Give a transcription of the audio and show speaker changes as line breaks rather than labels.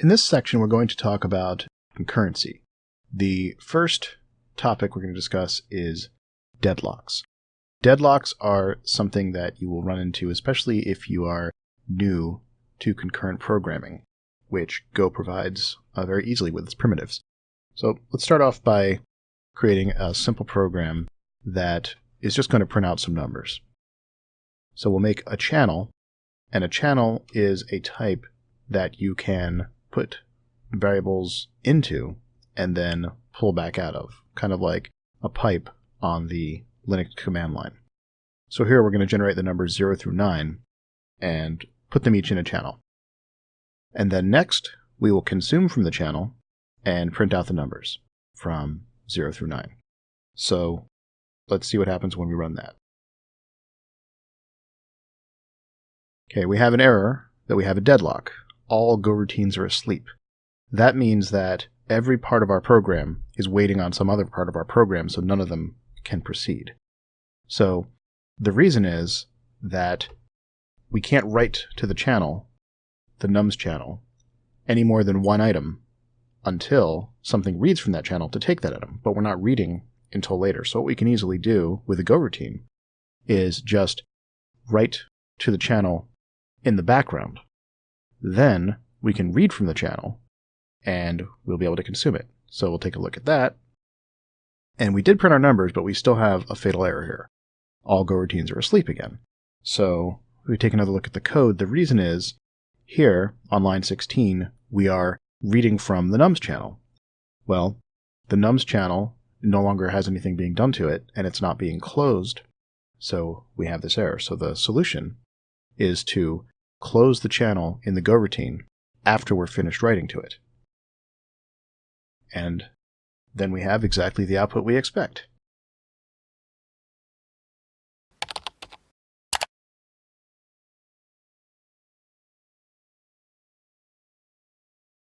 In this section, we're going to talk about concurrency. The first topic we're going to discuss is deadlocks. Deadlocks are something that you will run into, especially if you are new to concurrent programming, which Go provides very easily with its primitives. So let's start off by creating a simple program that is just going to print out some numbers. So we'll make a channel, and a channel is a type that you can put variables into and then pull back out of, kind of like a pipe on the Linux command line. So here we're going to generate the numbers 0 through 9 and put them each in a channel. And then next, we will consume from the channel and print out the numbers from 0 through 9. So let's see what happens when we run that. Okay, we have an error that we have a deadlock. All Go routines are asleep. That means that every part of our program is waiting on some other part of our program, so none of them can proceed. So the reason is that we can't write to the channel, the nums channel, any more than one item until something reads from that channel to take that item, but we're not reading until later. So what we can easily do with a Go routine is just write to the channel in the background. Then we can read from the channel and we'll be able to consume it. So we'll take a look at that. And we did print our numbers, but we still have a fatal error here. All Go routines are asleep again. So we take another look at the code. The reason is here on line 16, we are reading from the nums channel. Well, the nums channel no longer has anything being done to it, and it's not being closed. So we have this error. So the solution is to close the channel in the Go routine after we're finished writing to it. And then we have exactly the output we expect.